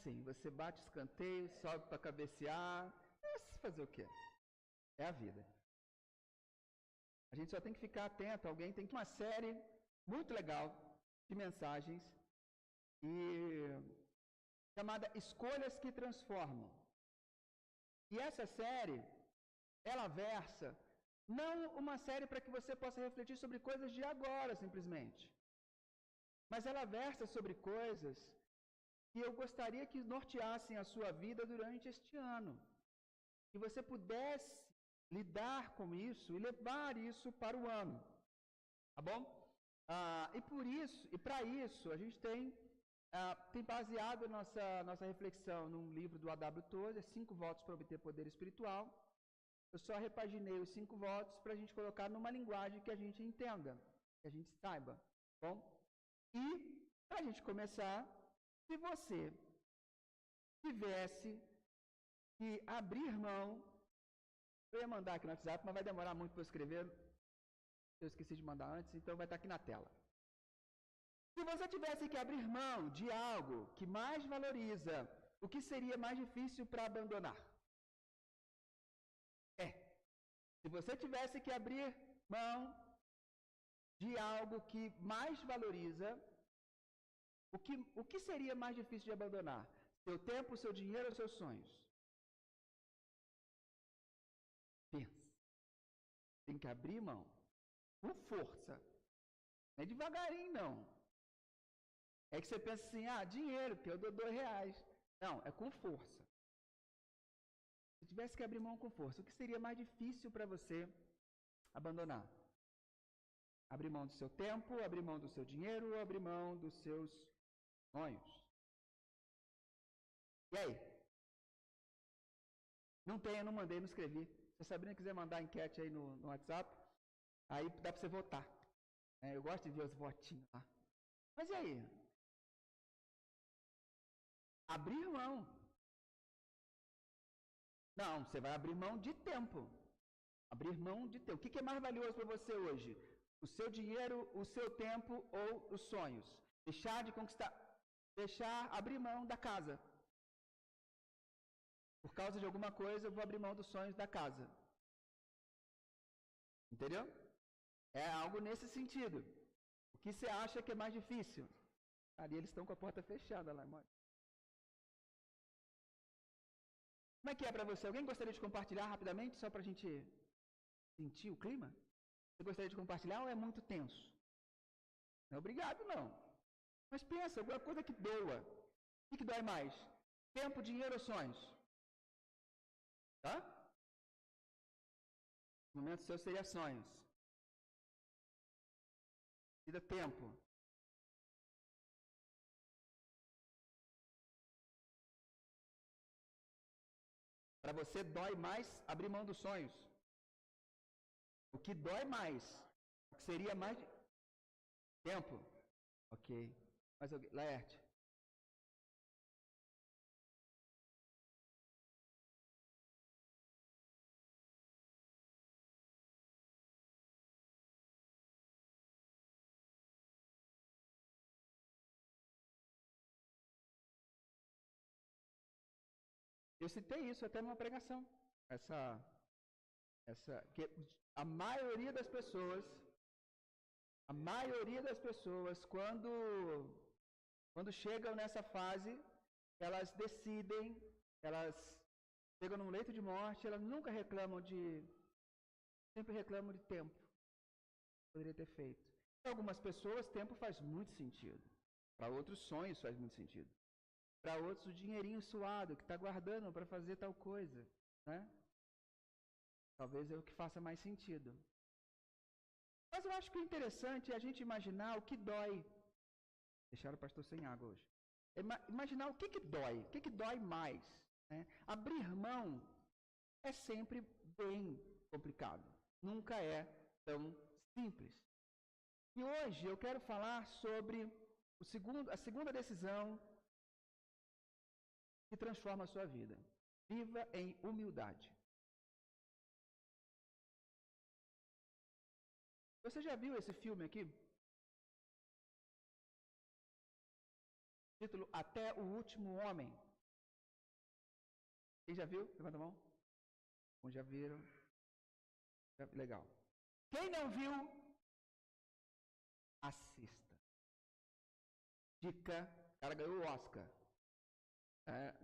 assim, você bate escanteio, sobe para cabecear, fazer o quê? É a vida. A gente só tem que ficar atento, alguém tem que... Uma série muito legal de mensagens chamada Escolhas que Transformam. E essa série, ela versa, não uma série para que você possa refletir sobre coisas de agora, simplesmente. Mas ela versa sobre coisas que eu gostaria que norteassem a sua vida durante este ano. Que você pudesse lidar com isso e levar isso para o ano. Tá bom? E por isso, e para isso, a gente tem baseado nossa reflexão num livro do A.W. Tozer, 5 votos para obter poder espiritual. Eu só repaginei os 5 votos para a gente colocar numa linguagem que a gente entenda, que a gente saiba. Tá bom? E, para a gente começar, se você tivesse que abrir mão, eu ia mandar aqui no WhatsApp, mas vai demorar muito para eu escrever, eu esqueci de mandar antes, então vai estar aqui na tela. Se você tivesse que abrir mão de algo que mais valoriza, o que seria mais difícil para abandonar? Se você tivesse que abrir mão de algo que mais valoriza, o que seria mais difícil de abandonar? Seu tempo, seu dinheiro ou seus sonhos? Pensa. Tem que abrir mão. Com força. Não é devagarinho, não. É que você pensa assim, dinheiro, porque eu dou R$2. Não, é com força. Se tivesse que abrir mão com força, o que seria mais difícil para você abandonar? Abrir mão do seu tempo, abrir mão do seu dinheiro ou abrir mão dos seus sonhos? E aí? Não tem, eu não mandei, não escrevi. Se a Sabrina quiser mandar a enquete aí no WhatsApp, aí dá para você votar. Eu gosto de ver os votinhos lá. Mas e aí? Abrir mão. Não, você vai abrir mão de tempo. Abrir mão de tempo. O que é mais valioso para você hoje? O seu dinheiro, o seu tempo ou os sonhos? Deixar de conquistar, abrir mão da casa. Por causa de alguma coisa, eu vou abrir mão dos sonhos da casa. Entendeu? É algo nesse sentido. O que você acha que é mais difícil? Ali eles estão com a porta fechada lá, irmão. Como é que é para você? Alguém gostaria de compartilhar rapidamente, só para a gente sentir o clima? Você gostaria de compartilhar ou é muito tenso? Não é obrigado, não. Mas pensa, alguma coisa que doa. O que dói mais? Tempo, dinheiro ou sonhos? Tá? No momento seu seria sonhos. Vida, tempo. Para você dói mais abrir mão dos sonhos. O que dói mais? O que seria mais... Tempo. Ok. Mais alguém? Laerte. Eu citei isso até numa pregação. Que a maioria das pessoas, quando chegam nessa fase, elas decidem, elas chegam num leito de morte, elas nunca sempre reclamam de tempo. Poderia ter feito. Para algumas pessoas, tempo faz muito sentido. Para outros, sonhos faz muito sentido. Para outros, o dinheirinho suado que está guardando para fazer tal coisa, né? Talvez é o que faça mais sentido. Mas eu acho que o interessante é a gente imaginar o que dói. Deixaram o pastor sem água hoje. Imaginar o que dói, o que dói mais. Né? Abrir mão é sempre bem complicado. Nunca é tão simples. E hoje eu quero falar sobre a segunda decisão que transforma a sua vida. Viva em humildade. Você já viu esse filme aqui? Título Até o Último Homem. Quem já viu? Levanta a mão. Bom, já viram? Legal. Quem não viu, assista. Dica, o cara ganhou o Oscar.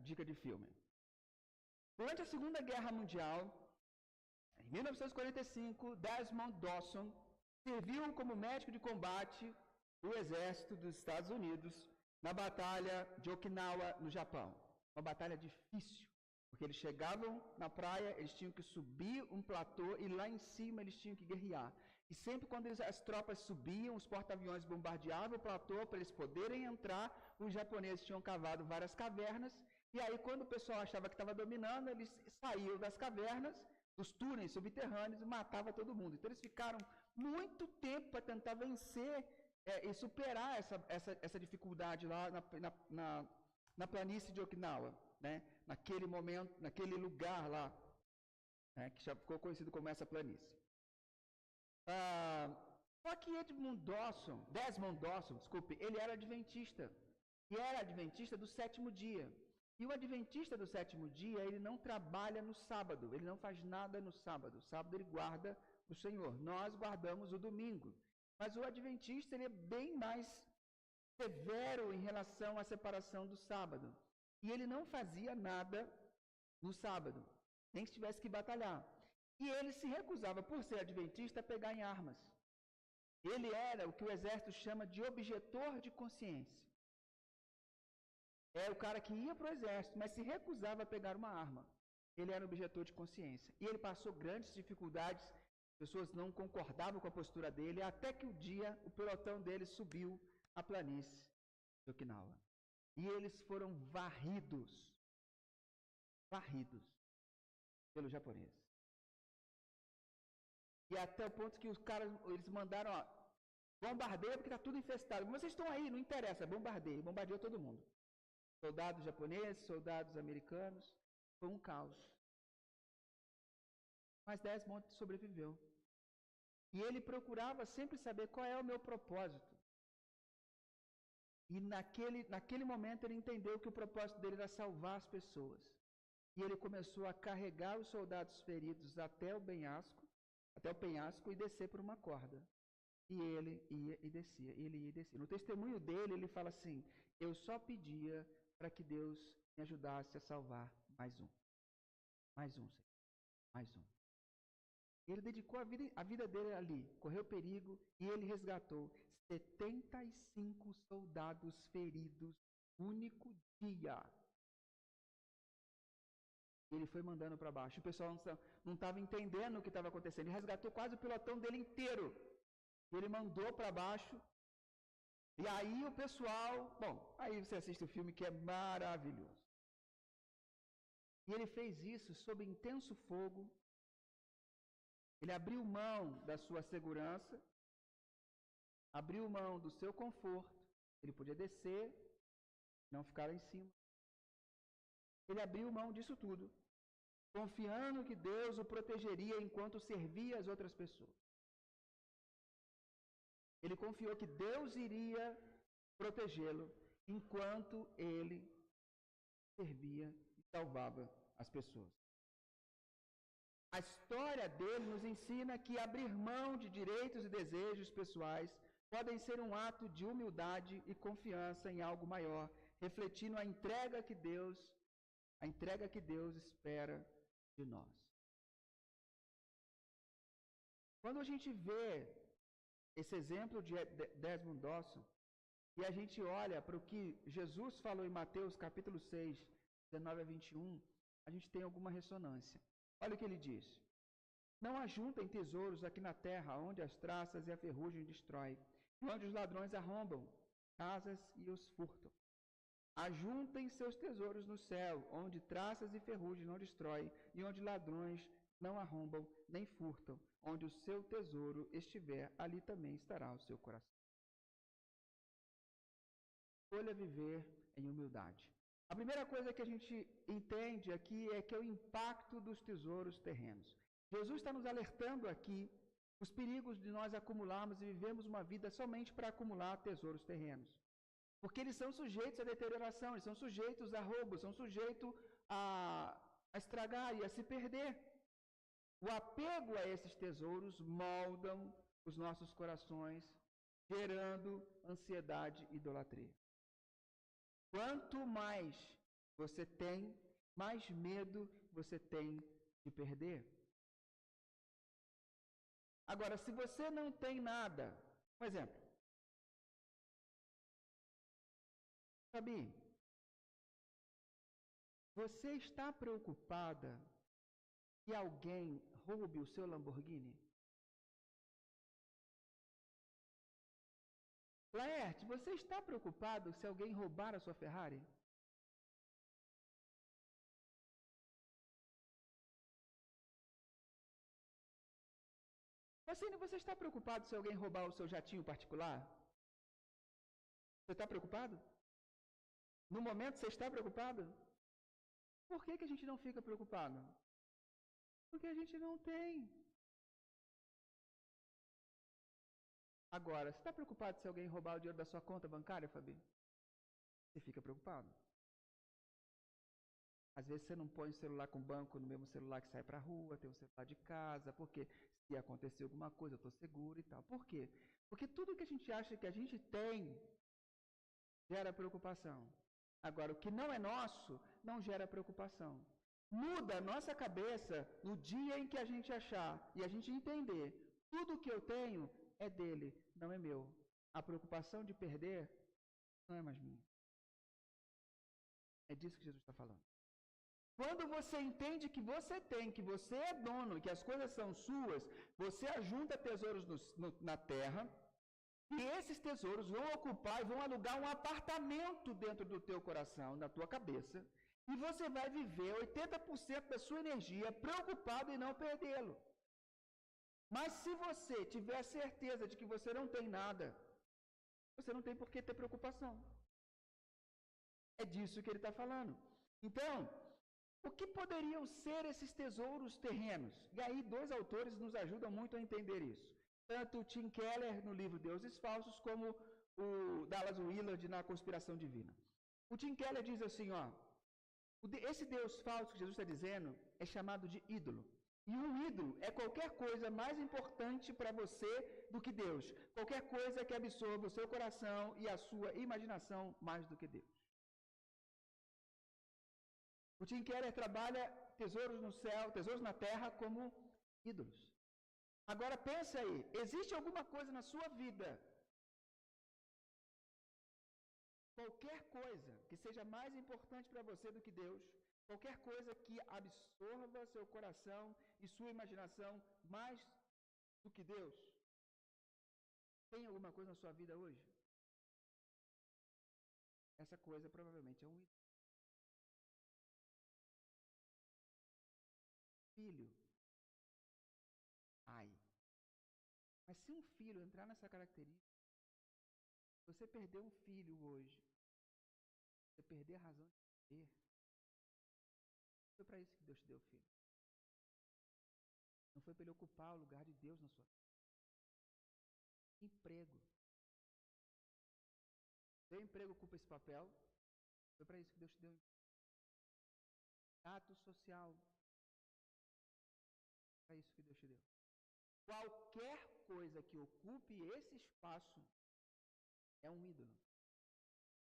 Dica de filme. Durante a Segunda Guerra Mundial, em 1945, Desmond Dawson serviu como médico de combate do exército dos Estados Unidos na Batalha de Okinawa, no Japão. Uma batalha difícil, porque eles chegavam na praia, eles tinham que subir um platô e lá em cima eles tinham que guerrear. E sempre quando as tropas subiam, os porta-aviões bombardeavam o platô para eles poderem entrar, os japoneses tinham cavado várias cavernas, e aí quando o pessoal achava que estava dominando, eles saíam das cavernas, dos túneis subterrâneos, e matavam todo mundo. Então eles ficaram muito tempo para tentar vencer e superar essa dificuldade lá na planície de Okinawa, né? Naquele momento, naquele lugar lá, né? Que já ficou conhecido como essa planície. Só que Desmond Dawson, desculpe, ele era adventista. E era adventista do sétimo dia. E o adventista do sétimo dia, ele não trabalha no sábado, ele não faz nada no sábado. O sábado ele guarda o Senhor. Nós guardamos o domingo. Mas o adventista, ele é bem mais severo em relação à separação do sábado. E ele não fazia nada no sábado, nem que tivesse que batalhar. E ele se recusava, por ser adventista, a pegar em armas. Ele era o que o exército chama de objetor de consciência. É o cara que ia para o exército, mas se recusava a pegar uma arma. Ele era objetor de consciência. E ele passou grandes dificuldades, pessoas não concordavam com a postura dele, até que um dia o pelotão dele subiu a planície de Okinawa. E eles foram varridos pelos japoneses. E até o ponto que os caras, eles mandaram, bombardeia porque está tudo infestado. Mas vocês estão aí, não interessa, bombardeou todo mundo. Soldados japoneses, soldados americanos, foi um caos. Mas Desmond sobreviveu. E ele procurava sempre saber qual é o meu propósito. E naquele momento ele entendeu que o propósito dele era salvar as pessoas. E ele começou a carregar os soldados feridos até o penhasco e descer por uma corda. E ele ia e descia, No testemunho dele, ele fala assim: eu só pedia para que Deus me ajudasse a salvar mais um. Mais um, Senhor. Mais um. Ele dedicou a vida dele ali, correu perigo e ele resgatou 75 soldados feridos no único dia. Ele foi mandando para baixo. O pessoal não estava entendendo o que estava acontecendo. Ele resgatou quase o pelotão dele inteiro. Ele mandou para baixo. E aí o pessoal... Bom, aí você assiste o filme que é maravilhoso. E ele fez isso sob intenso fogo. Ele abriu mão da sua segurança. Abriu mão do seu conforto. Ele podia descer, não ficar lá em cima. Ele abriu mão disso tudo, confiando que Deus o protegeria enquanto servia as outras pessoas. Ele confiou que Deus iria protegê-lo enquanto ele servia e salvava as pessoas. A história dele nos ensina que abrir mão de direitos e desejos pessoais podem ser um ato de humildade e confiança em algo maior, refletindo a entrega que Deus espera de nós. Quando a gente vê esse exemplo de Desmond Dawson, e a gente olha para o que Jesus falou em Mateus capítulo 6, 19 a 21, a gente tem alguma ressonância. Olha o que ele diz: não ajuntem tesouros aqui na terra, onde as traças e a ferrugem destroem, e onde os ladrões arrombam casas e os furtam. Ajuntem seus tesouros no céu, onde traças e ferrugem não destroem, e onde ladrões não arrombam nem furtam. Onde o seu tesouro estiver, ali também estará o seu coração. Escolha viver em humildade. A primeira coisa que a gente entende aqui é que é o impacto dos tesouros terrenos. Jesus está nos alertando aqui os perigos de nós acumularmos e vivemos uma vida somente para acumular tesouros terrenos. Porque eles são sujeitos à deterioração, eles são sujeitos a roubos, são sujeitos a estragar e a se perder. O apego a esses tesouros moldam os nossos corações, gerando ansiedade e idolatria. Quanto mais você tem, mais medo você tem de perder. Agora, se você não tem nada, por exemplo, Fabi, você está preocupada que alguém roube o seu Lamborghini? Laerte, você está preocupado se alguém roubar a sua Ferrari? Facine, você está preocupado se alguém roubar o seu jatinho particular? Você está preocupado? No momento você está preocupado? Por que a gente não fica preocupado? Porque a gente não tem. Agora, você está preocupado se alguém roubar o dinheiro da sua conta bancária, Fabi? Você fica preocupado. Às vezes você não põe o celular com o banco no mesmo celular que sai para a rua, tem o celular de casa, porque se acontecer alguma coisa eu estou seguro e tal. Por quê? Porque tudo que a gente acha que a gente tem gera preocupação. Agora, o que não é nosso não gera preocupação. Muda a nossa cabeça no dia em que a gente achar e a gente entender, tudo que eu tenho é dele, não é meu. A preocupação de perder não é mais minha. É disso que Jesus está falando. Quando você entende que você tem, que você é dono, que as coisas são suas, você ajunta tesouros na terra, e esses tesouros vão ocupar e vão alugar um apartamento dentro do teu coração, na tua cabeça, e você vai viver 80% da sua energia preocupado em não perdê-lo. Mas se você tiver certeza de que você não tem nada, você não tem por que ter preocupação. É disso que ele está falando. Então, o que poderiam ser esses tesouros terrenos? E aí, dois autores nos ajudam muito a entender isso. Tanto Tim Keller, no livro Deuses Falsos, como o Dallas Willard, na Conspiração Divina. O Tim Keller diz assim, ó, esse Deus falso que Jesus está dizendo é chamado de ídolo. E um ídolo é qualquer coisa mais importante para você do que Deus. Qualquer coisa que absorva o seu coração e a sua imaginação mais do que Deus. O Tim Keller trabalha tesouros no céu, tesouros na terra como ídolos. Agora pense aí, existe alguma coisa na sua vida, qualquer coisa que seja mais importante para você do que Deus, qualquer coisa que absorva seu coração e sua imaginação mais do que Deus? Tem alguma coisa na sua vida hoje? Essa coisa provavelmente é um ídolo. Filho. Ai. Mas se um filho entrar nessa característica, você perder um filho hoje, você perder a razão de viver, foi para isso que Deus te deu o filho. Não foi para ele ocupar o lugar de Deus na sua vida. Emprego. Seu emprego ocupa esse papel, foi para isso que Deus te deu. Status social. É isso que Deus te deu. Qualquer coisa que ocupe esse espaço é um ídolo.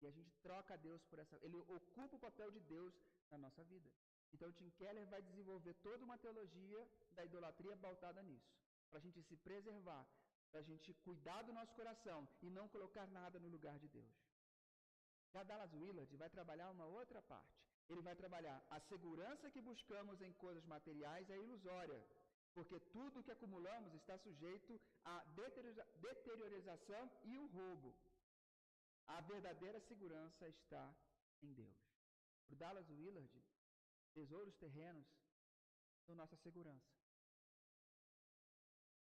E a gente troca Deus por essa... Ele ocupa o papel de Deus na nossa vida. Então, Tim Keller vai desenvolver toda uma teologia da idolatria pautada nisso. Para a gente se preservar, para a gente cuidar do nosso coração e não colocar nada no lugar de Deus. Já Dallas Willard vai trabalhar uma outra parte. Ele vai trabalhar a segurança que buscamos em coisas materiais é ilusória, porque tudo que acumulamos está sujeito à deteriorização e o roubo. A verdadeira segurança está em Deus. Para Dallas Willard, tesouros terrenos são nossa segurança.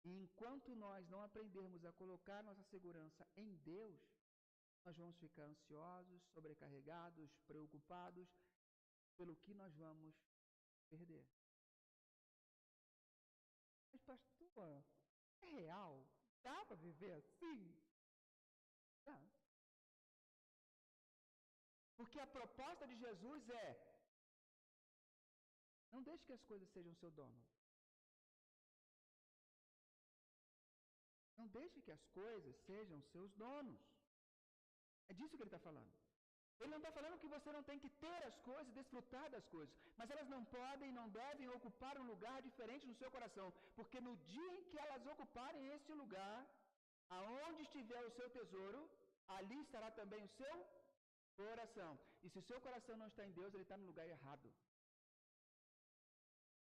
E enquanto nós não aprendermos a colocar nossa segurança em Deus, nós vamos ficar ansiosos, sobrecarregados, preocupados pelo que nós vamos perder. Mas, pastor, é real? Dá para viver assim? Dá. Porque a proposta de Jesus é: deixe que as coisas sejam seu dono. Não deixe que as coisas sejam seus donos. É disso que ele está falando. Ele não está falando que você não tem que ter as coisas, desfrutar das coisas, mas elas não podem e não devem ocupar um lugar diferente no seu coração, porque no dia em que elas ocuparem este lugar, aonde estiver o seu tesouro, ali estará também o seu coração. E se o seu coração não está em Deus, ele está no lugar errado.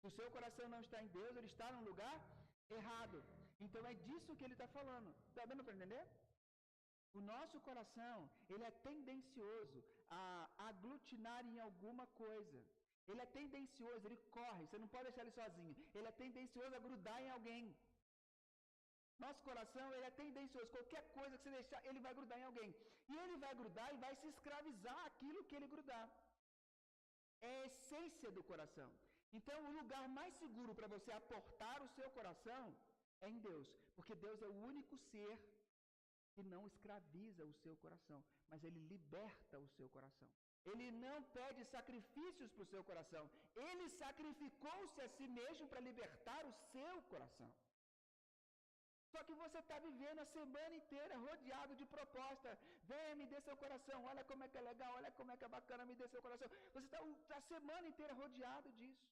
Se o seu coração não está em Deus, ele está no lugar errado. Então é disso que ele está falando. Está dando para entender? O nosso coração, ele é tendencioso a aglutinar em alguma coisa. Ele é tendencioso, ele corre, você não pode deixar ele sozinho. Ele é tendencioso a grudar em alguém. Nosso coração, ele é tendencioso. Qualquer coisa que você deixar, ele vai grudar em alguém. E ele vai grudar e vai se escravizar aquilo que ele grudar. É a essência do coração. Então, o lugar mais seguro para você aportar o seu coração é em Deus. Porque Deus é o único ser que não escraviza o seu coração, mas ele liberta o seu coração. Ele não pede sacrifícios para o seu coração. Ele sacrificou-se a si mesmo para libertar o seu coração. Só que você está vivendo a semana inteira rodeado de proposta. Venha, me dê seu coração. Olha como é que é legal, olha como é que é bacana, me dê seu coração. Você está a semana inteira rodeado disso.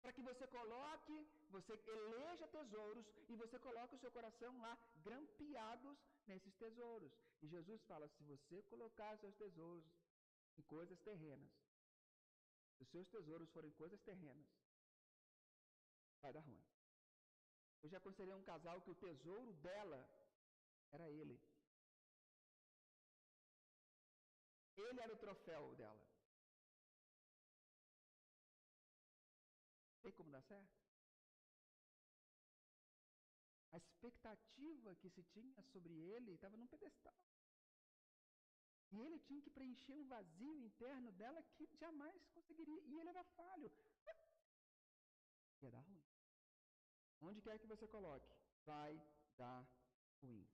Para que você coloque, você eleja tesouros e você coloque o seu coração lá, grampeados nesses tesouros. E Jesus fala, se você colocar seus tesouros em coisas terrenas, se os seus tesouros forem coisas terrenas, vai dar ruim. Eu já aconselhei um casal que o tesouro dela era ele. Ele era o troféu dela. Tem como dar certo? A expectativa que se tinha sobre ele estava num pedestal. E ele tinha que preencher um vazio interno dela que jamais conseguiria. E ele era falho. Ia dar ruim. Onde quer que você coloque, vai dar ruim.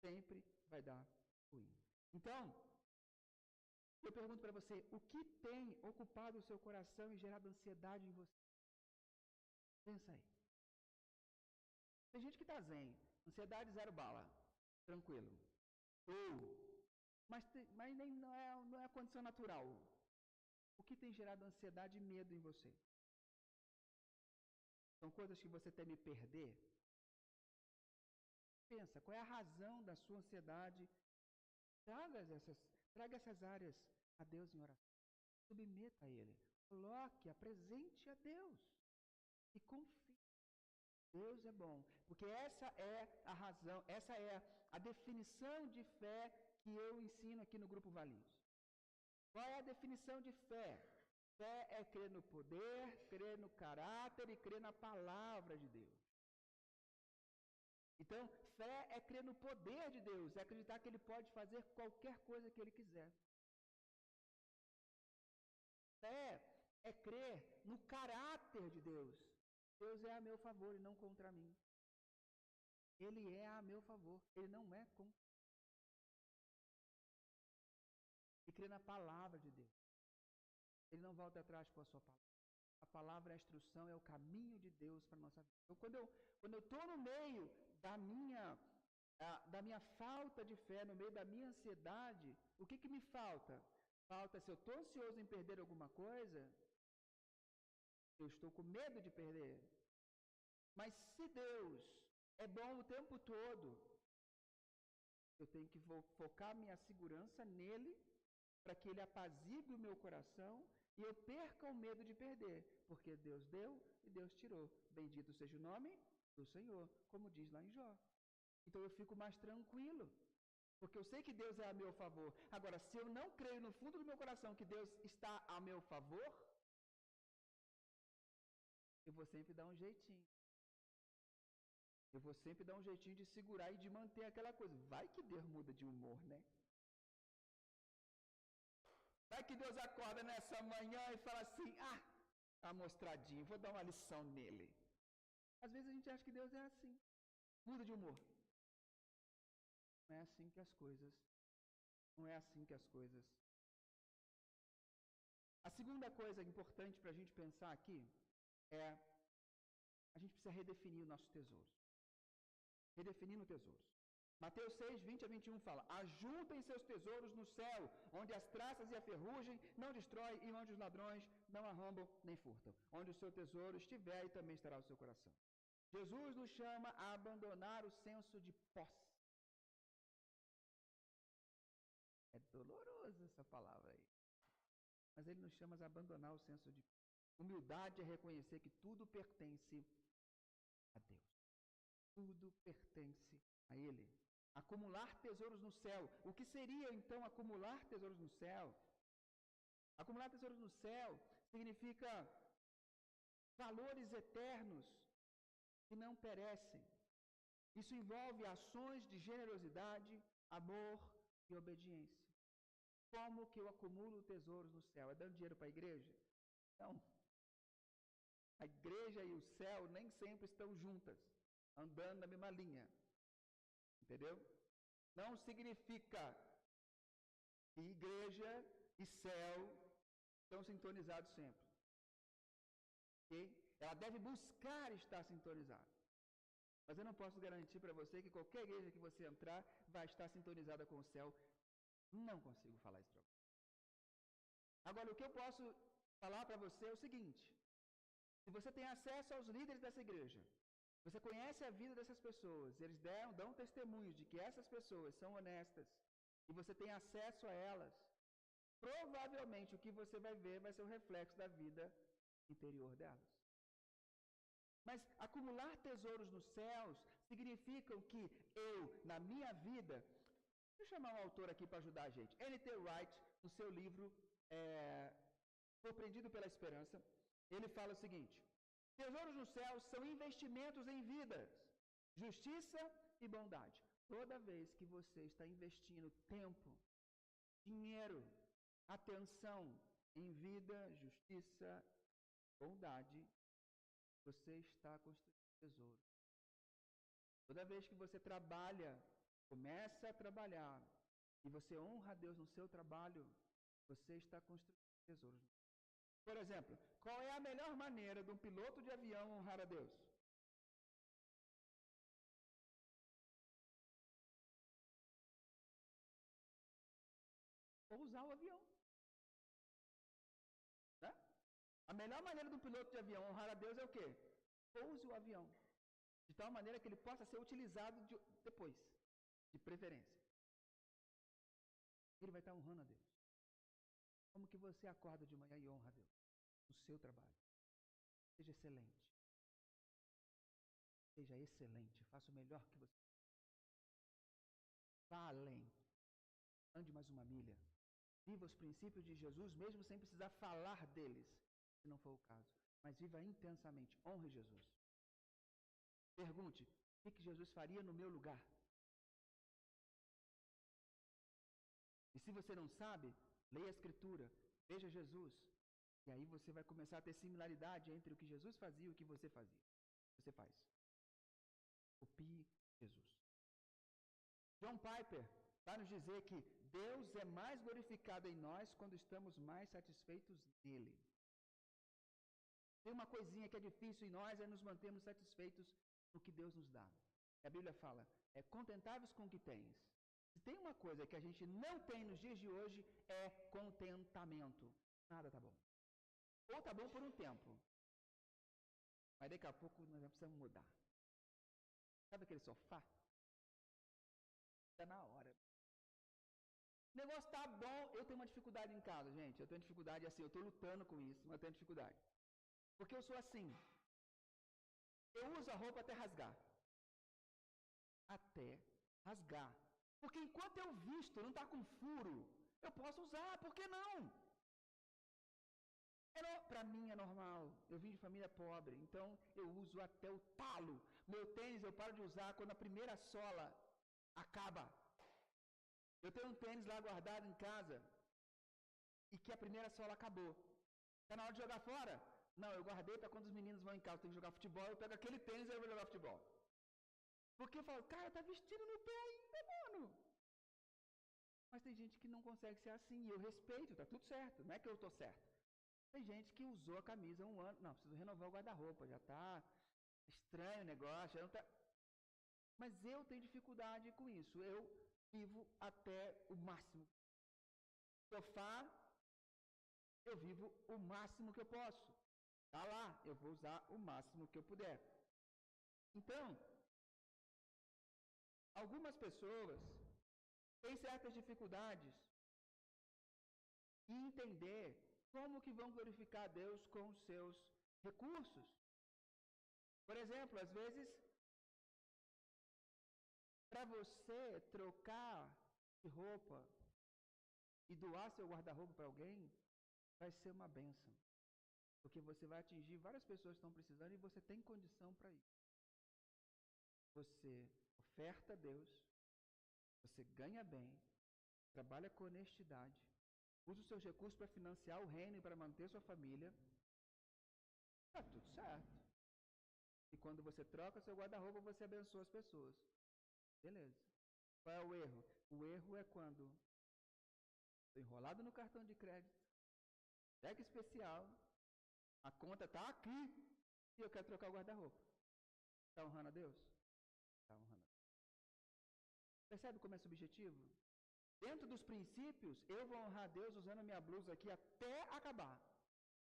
Sempre vai dar ruim. Então, eu pergunto para você, o que tem ocupado o seu coração e gerado ansiedade em você? Pensa aí. Tem gente que está zen, ansiedade zero bala, tranquilo. Mas nem, não é a condição natural. O que tem gerado ansiedade e medo em você? São coisas que você teme perder? Pensa, qual é a razão da sua ansiedade? Traga essas áreas a Deus em oração. Submeta a Ele. Coloque, apresente a Deus. E confie. Deus é bom. Porque essa é a razão, essa é a definição de fé que eu ensino aqui no Grupo Valinhos. Qual é a definição de fé? Fé é crer no poder, crer no caráter e crer na palavra de Deus. Então, fé é crer no poder de Deus, é acreditar que Ele pode fazer qualquer coisa que Ele quiser. Fé é crer no caráter de Deus. Deus é a meu favor e não contra mim. Ele é a meu favor, Ele não é contra mim. E crer na palavra de Deus. Ele não volta atrás com a sua palavra. A palavra é a instrução, é o caminho de Deus para a nossa vida. Então, quando eu estou no meio da minha falta de fé, no meio da minha ansiedade, o que me falta? Falta, se eu estou ansioso em perder alguma coisa, eu estou com medo de perder. Mas se Deus é bom o tempo todo, eu tenho que focar minha segurança nele, para que ele apazigue o meu coração e eu perca o medo de perder, porque Deus deu e Deus tirou. Bendito seja o nome do Senhor, como diz lá em Jó. Então eu fico mais tranquilo, porque eu sei que Deus é a meu favor. Agora, se eu não creio no fundo do meu coração que Deus está a meu favor, eu vou sempre dar um jeitinho. Eu vou sempre dar um jeitinho de segurar e de manter aquela coisa. Vai que Deus muda de humor, né? Vai que Deus acorda nessa manhã e fala assim, amostradinho, vou dar uma lição nele. Às vezes a gente acha que Deus é assim, muda de humor. Não é assim que as coisas. A segunda segunda coisa importante para a gente pensar aqui é a gente precisa redefinir o nosso tesouro. Redefinindo tesouros. Mateus 6, 20 a 21 fala: ajuntem seus tesouros no céu, onde as traças e a ferrugem não destroem e onde os ladrões não arrombam nem furtam. Onde o seu tesouro estiver, aí também estará o seu coração. Jesus nos chama a abandonar o senso de posse. É doloroso essa palavra aí. Mas ele nos chama a abandonar o senso de humildade, é reconhecer que tudo pertence a Deus. Tudo pertence a Ele. Acumular tesouros no céu. O que seria então acumular tesouros no céu? Acumular tesouros no céu significa valores eternos que não perecem. Isso envolve ações de generosidade, amor e obediência. Como que eu acumulo tesouros no céu? É dando dinheiro para a igreja? Não. A igreja e o céu nem sempre estão juntas, andando na mesma linha. Entendeu? Não significa que igreja e céu estão sintonizados sempre. Okay? Ela deve buscar estar sintonizada. Mas eu não posso garantir para você que qualquer igreja que você entrar vai estar sintonizada com o céu. Não consigo falar isso para você. Agora, o que eu posso falar para você é o seguinte: se você tem acesso aos líderes dessa igreja, você conhece a vida dessas pessoas, eles dão testemunhos de que essas pessoas são honestas, e você tem acesso a elas, provavelmente o que você vai ver vai ser o reflexo da vida interior delas. Mas acumular tesouros nos céus significa que eu, na minha vida, deixa eu chamar um autor aqui para ajudar a gente, N.T. Wright, no seu livro Surpreendido pela Esperança, ele fala o seguinte: tesouros no céu são investimentos em vidas, justiça e bondade. Toda vez que você está investindo tempo, dinheiro, atenção em vida, justiça, bondade, você está construindo tesouro. Toda vez que você trabalha, começa a trabalhar, e você honra a Deus no seu trabalho, você está construindo tesouros. Por exemplo, qual é a melhor maneira de um piloto de avião honrar a Deus? Pousar o avião. Né? A melhor maneira de um piloto de avião honrar a Deus é o quê? Pouse o avião. De tal maneira que ele possa ser utilizado depois, de preferência. Ele vai estar honrando a Deus. Como que você acorda de manhã e honra a Deus? No seu trabalho. Seja excelente. Seja excelente. Faça o melhor que você. Vá além. Ande mais uma milha. Viva os princípios de Jesus, mesmo sem precisar falar deles, se não for o caso. Mas viva intensamente. Honre Jesus. Pergunte: o que Jesus faria no meu lugar? E se você não sabe, leia a Escritura, veja Jesus. E aí você vai começar a ter similaridade entre o que Jesus fazia e o que você fazia. Você faz. Copie Jesus. John Piper vai nos dizer que Deus é mais glorificado em nós quando estamos mais satisfeitos nele. Tem uma coisinha que é difícil em nós, é nos mantermos satisfeitos no que Deus nos dá. A Bíblia fala, contentáveis com o que tens. Se tem uma coisa que a gente não tem nos dias de hoje, é contentamento. Nada tá bom. Ou tá bom por um tempo. Mas daqui a pouco nós precisamos mudar. Sabe aquele sofá? Está na hora. O negócio tá bom, eu tenho uma dificuldade em casa, gente. Eu tenho dificuldade assim, eu estou lutando com isso, mas eu tenho dificuldade. Porque eu sou assim. Eu uso a roupa até rasgar. Até rasgar. Porque enquanto eu visto, não está com furo, eu posso usar, por que não? Para mim é normal. Eu vim de família pobre, então eu uso até o talo. Meu tênis eu paro de usar quando a primeira sola acaba. Eu tenho um tênis lá guardado em casa e que a primeira sola acabou. Está na hora de jogar fora? Não, eu guardei para quando os meninos vão em casa, tem que jogar futebol, eu pego aquele tênis e eu vou jogar futebol. Porque eu falo, cara, tá vestindo no pé ainda, mano. Mas tem gente que não consegue ser assim, e eu respeito, tá tudo certo, não é que eu estou certo. Tem gente que usou a camisa 1 ano. Não, preciso renovar o guarda-roupa, já está estranho o negócio, já não tá... Mas eu tenho dificuldade com isso. Eu vivo até o máximo. Sofá, eu vivo o máximo que eu posso. Tá lá, eu vou usar o máximo que eu puder. Então, algumas pessoas têm certas dificuldades em entender como que vão glorificar a Deus com os seus recursos. Por exemplo, às vezes, para você trocar de roupa e doar seu guarda-roupa para alguém, vai ser uma bênção. Porque você vai atingir várias pessoas que estão precisando e você tem condição para isso. Você oferta a Deus, você ganha bem, trabalha com honestidade, usa os seus recursos para financiar o reino e para manter sua família, está tudo certo. E quando você troca seu guarda-roupa, você abençoa as pessoas. Beleza. Qual é o erro? O erro é quando estou enrolado no cartão de crédito, cheque especial, a conta está aqui e eu quero trocar o guarda-roupa. Está honrando a Deus? Está honrando a Deus. Percebe como é subjetivo? Dentro dos princípios, eu vou honrar a Deus usando a minha blusa aqui até acabar.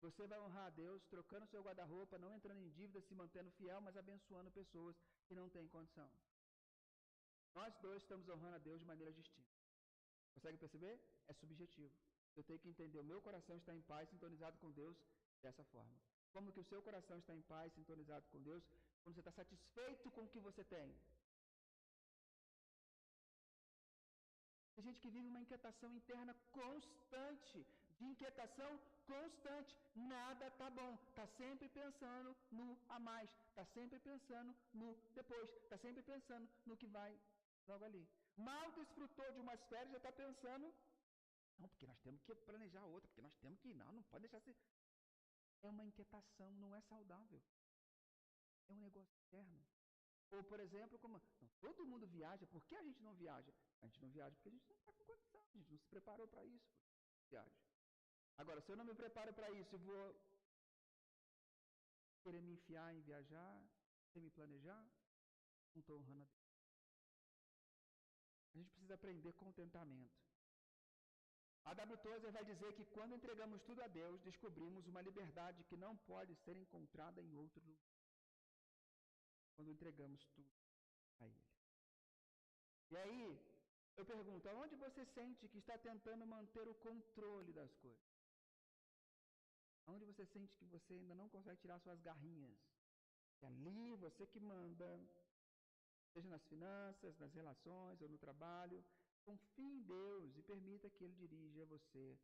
Você vai honrar a Deus trocando seu guarda-roupa, não entrando em dívida, se mantendo fiel, mas abençoando pessoas que não têm condição. Nós dois estamos honrando a Deus de maneira distinta. Consegue perceber? É subjetivo. Eu tenho que entender, o meu coração está em paz, sintonizado com Deus, dessa forma. Como que o seu coração está em paz, sintonizado com Deus, quando você está satisfeito com o que você tem? Tem gente que vive uma inquietação interna constante, de inquietação constante. Nada está bom. Está sempre pensando no a mais. Está sempre pensando no depois. Está sempre pensando no que vai logo ali. Mal desfrutou de umas férias, já está pensando, não, porque nós temos que planejar outra, porque nós temos que ir, não pode deixar ser. É uma inquietação, não é saudável. É um negócio interno. Ou, por exemplo, como não, todo mundo viaja, por que a gente não viaja? A gente não viaja porque a gente não está com condição, a gente não se preparou para isso. Viaja. Agora, se eu não me preparo para isso e vou querer me enfiar em viajar, sem me planejar, não estou honrando a Deus. A gente precisa aprender contentamento. A W. Tozer vai dizer que quando entregamos tudo a Deus, descobrimos uma liberdade que não pode ser encontrada em outro lugar. Quando entregamos tudo a Ele. E aí, eu pergunto, aonde você sente que está tentando manter o controle das coisas? Aonde você sente que você ainda não consegue tirar suas garrinhas? É ali, você que manda, seja nas finanças, nas relações ou no trabalho. Confie em Deus e permita que Ele dirija você.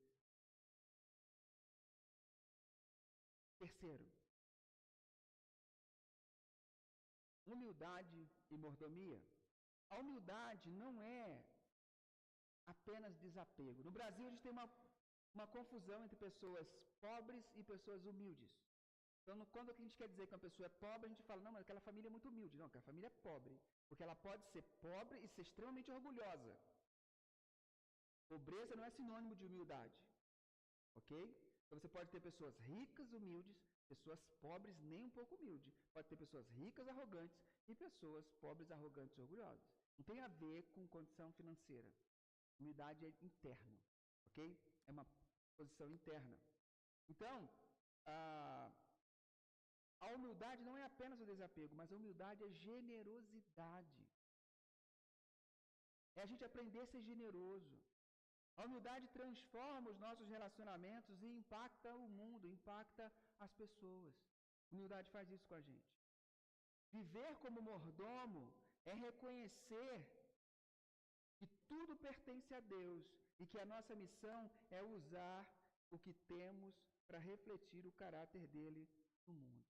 Terceiro, humildade e mordomia. A humildade não é apenas desapego. No Brasil, a gente tem uma confusão entre pessoas pobres e pessoas humildes. Então, quando a gente quer dizer que uma pessoa é pobre, a gente fala, não, mas aquela família é muito humilde. Não, aquela família é pobre. Porque ela pode ser pobre e ser extremamente orgulhosa. Pobreza não é sinônimo de humildade. Ok? Então, você pode ter pessoas ricas, humildes, pessoas pobres, nem um pouco humildes. Pode ter pessoas ricas, arrogantes e pessoas pobres, arrogantes e orgulhosas. Não tem a ver com condição financeira. Humildade é interna. Ok? É uma posição interna. Então, a humildade não é apenas o desapego, mas a humildade é generosidade. É a gente aprender a ser generoso. A humildade transforma os nossos relacionamentos e impacta o mundo, impacta as pessoas. A humildade faz isso com a gente. Viver como mordomo é reconhecer que tudo pertence a Deus e que a nossa missão é usar o que temos para refletir o caráter dele no mundo.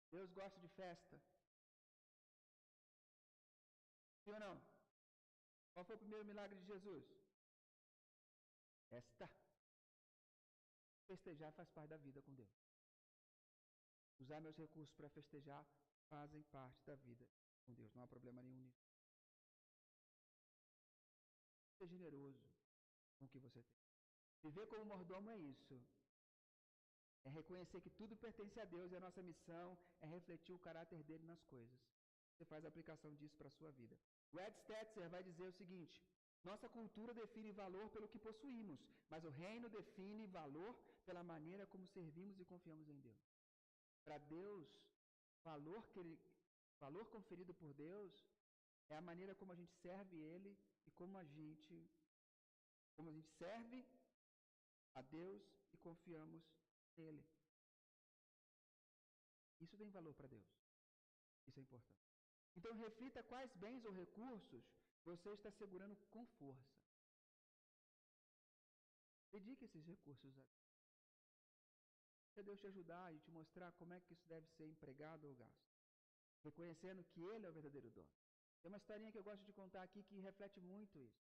Deus gosta de festa? Sim ou não? Qual foi o primeiro milagre de Jesus? Festa. Festejar faz parte da vida com Deus. Usar meus recursos para festejar fazem parte da vida com Deus. Não há problema nenhum nisso. Ser generoso com o que você tem. Viver como mordomo é isso. É reconhecer que tudo pertence a Deus e a nossa missão é refletir o caráter dele nas coisas. Você faz a aplicação disso para a sua vida. O Ed Stetzer vai dizer o seguinte: nossa cultura define valor pelo que possuímos, mas o reino define valor pela maneira como servimos e confiamos em Deus. Para Deus, valor conferido por Deus é a maneira como a gente serve Ele e como a gente serve a Deus e confiamos nele. Isso tem valor para Deus. Isso é importante. Então, reflita quais bens ou recursos você está segurando com força. Dedique esses recursos a Deus. Deixa Deus te ajudar e te mostrar como é que isso deve ser empregado ou gasto. Reconhecendo que Ele é o verdadeiro dono. Tem uma historinha que eu gosto de contar aqui que reflete muito isso.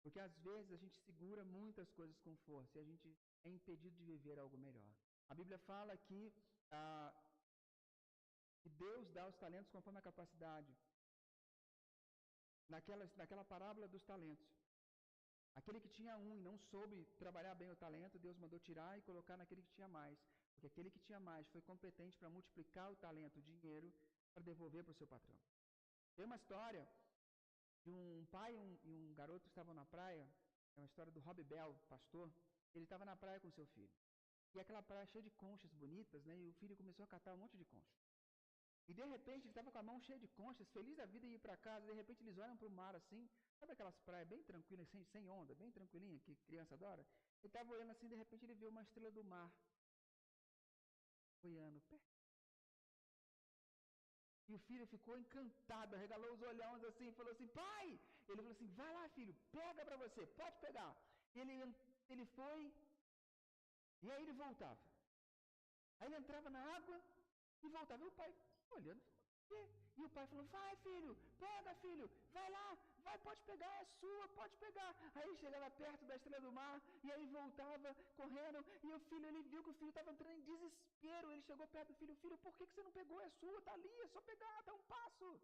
Porque às vezes a gente segura muitas coisas com força e a gente é impedido de viver algo melhor. A Bíblia fala que Deus dá os talentos conforme a capacidade. Naquela parábola dos talentos. Aquele que tinha um e não soube trabalhar bem o talento, Deus mandou tirar e colocar naquele que tinha mais. Porque aquele que tinha mais foi competente para multiplicar o talento, o dinheiro, para devolver para o seu patrão. Tem uma história de um pai e um garoto que estavam na praia. É uma história do Rob Bell, pastor. Ele estava na praia com seu filho. E aquela praia cheia de conchas bonitas, né? E o filho começou a catar um monte de conchas. E de repente ele estava com a mão cheia de conchas, feliz da vida de ir para casa. De repente eles olham para o mar assim. Sabe aquelas praias bem tranquilas, sem onda, bem tranquilinha, que criança adora? Ele estava olhando assim, de repente ele viu uma estrela do mar boiando perto. E o filho ficou encantado, regalou os olhões assim, falou assim: pai! Ele falou assim: vai lá, filho, pega para você, pode pegar. E ele foi, e aí ele voltava. Aí ele entrava na água e voltava. E o pai olhando, por quê? E o pai falou: vai, filho, pega, filho, vai lá, vai, pode pegar, é sua, pode pegar. Aí ele chegava perto da estrela do mar, e aí voltava correndo, e o filho, ele viu que o filho estava entrando em desespero. Ele chegou perto do filho: filho, por que você não pegou? É sua, está ali, é só pegar, dá um passo.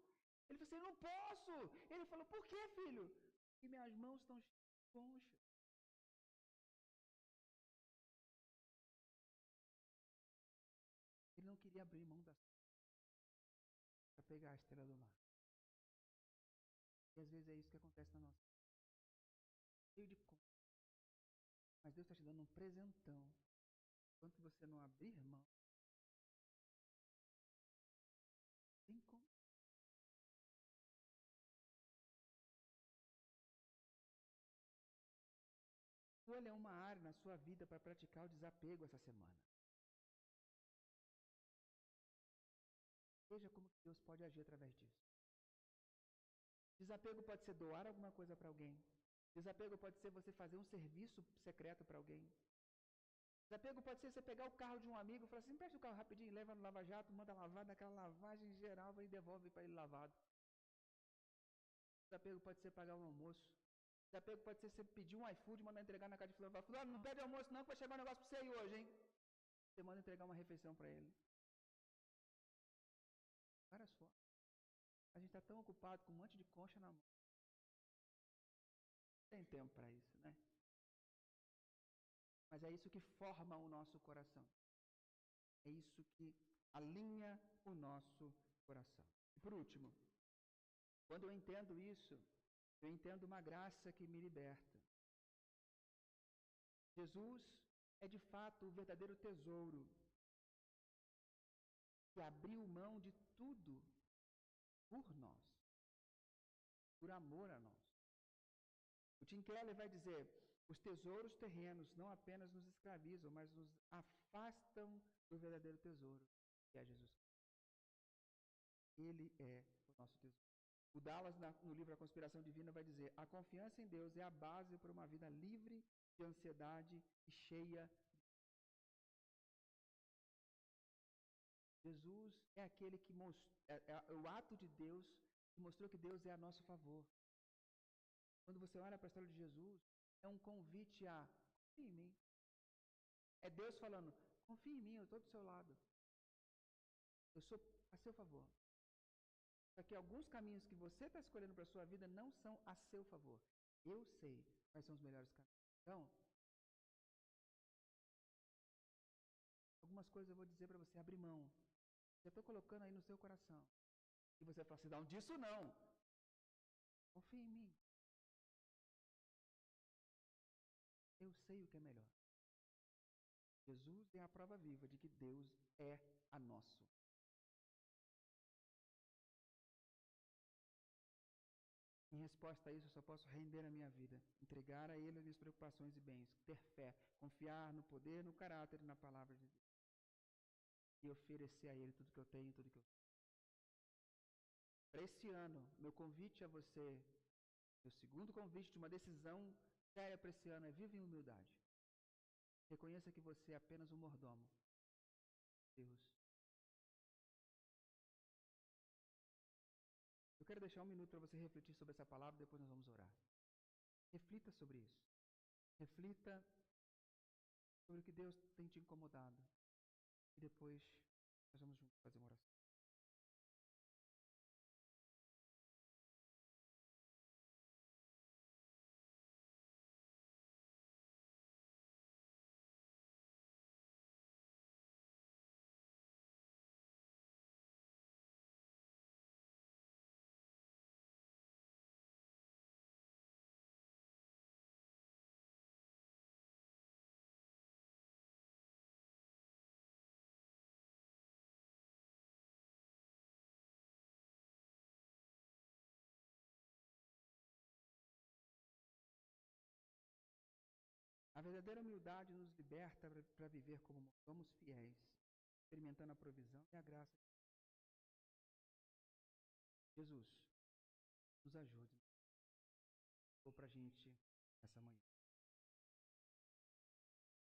Ele falou assim: eu não posso. Ele falou: por que, filho? Porque minhas mãos estão cheias de concha. Ele não queria abrir mão da sua para pegar a estrela do mar. E às vezes é isso que acontece na nossa vida. Cheio de conta. Mas Deus está te dando um presentão. Enquanto você não abrir mão, tem como. Escolha uma área na sua vida para praticar o desapego essa semana. Veja como Deus pode agir através disso. Desapego pode ser doar alguma coisa para alguém. Desapego pode ser você fazer um serviço secreto para alguém. Desapego pode ser você pegar o carro de um amigo e falar assim: presta o carro rapidinho, leva no lava-jato, manda lavar, daquela lavagem geral e devolve para ele lavado. Desapego pode ser pagar um almoço. Desapego pode ser você pedir um iFood e mandar entregar na casa de fulano. Fulano, não pede almoço não, que vai chegar um negócio para você aí hoje, hein? Você manda entregar uma refeição para ele. Várias formas. A gente está tão ocupado com um monte de concha na mão. Não tem tempo para isso, né? Mas é isso que forma o nosso coração. É isso que alinha o nosso coração. E por último, quando eu entendo isso, eu entendo uma graça que me liberta. Jesus é de fato o verdadeiro tesouro que abriu mão de tudo por nós, por amor a nós. O Tim Keller vai dizer: os tesouros terrenos não apenas nos escravizam, mas nos afastam do verdadeiro tesouro, que é Jesus Cristo. Ele é o nosso tesouro. O Dallas, no livro A Conspiração Divina, vai dizer: a confiança em Deus é a base para uma vida livre de ansiedade e cheia de... Jesus é aquele que o ato de Deus que mostrou que Deus é a nosso favor. Quando você olha para a história de Jesus, é um convite a confie em mim. É Deus falando: confie em mim, eu estou do seu lado. Eu sou a seu favor. Só que alguns caminhos que você está escolhendo para a sua vida não são a seu favor. Eu sei quais são os melhores caminhos. Então, algumas coisas eu vou dizer para você abrir mão. Eu estou colocando aí no seu coração. E você fala assim, não, disso não. Confia em mim. Eu sei o que é melhor. Jesus é a prova viva de que Deus é a nosso. Em resposta a isso, eu só posso render a minha vida, entregar a Ele as minhas preocupações e bens, ter fé, confiar no poder, no caráter e na palavra de Deus. E oferecer a Ele tudo que eu tenho, tudo que eu sou. Para esse ano, meu convite a você, meu segundo convite de uma decisão séria para esse ano é viva em humildade. Reconheça que você é apenas um mordomo. Deus. Eu quero deixar um minuto para você refletir sobre essa palavra, depois nós vamos orar. Reflita sobre isso. Reflita sobre o que Deus tem te incomodado. E depois nós vamos juntos fazer uma oração. A verdadeira humildade nos liberta para viver como somos fiéis, experimentando a provisão e a graça. Jesus, nos ajude. Ou para a gente essa manhã.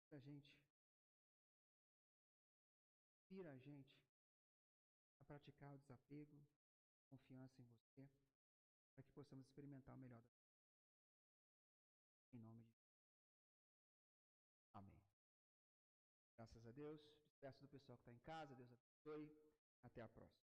Para a gente, inspira a gente a praticar o desapego, confiança em você, para que possamos experimentar o melhor da vida. Em nome de Jesus. Amém. Graças a Deus. Despeço do pessoal que está em casa. Deus abençoe. Até a próxima.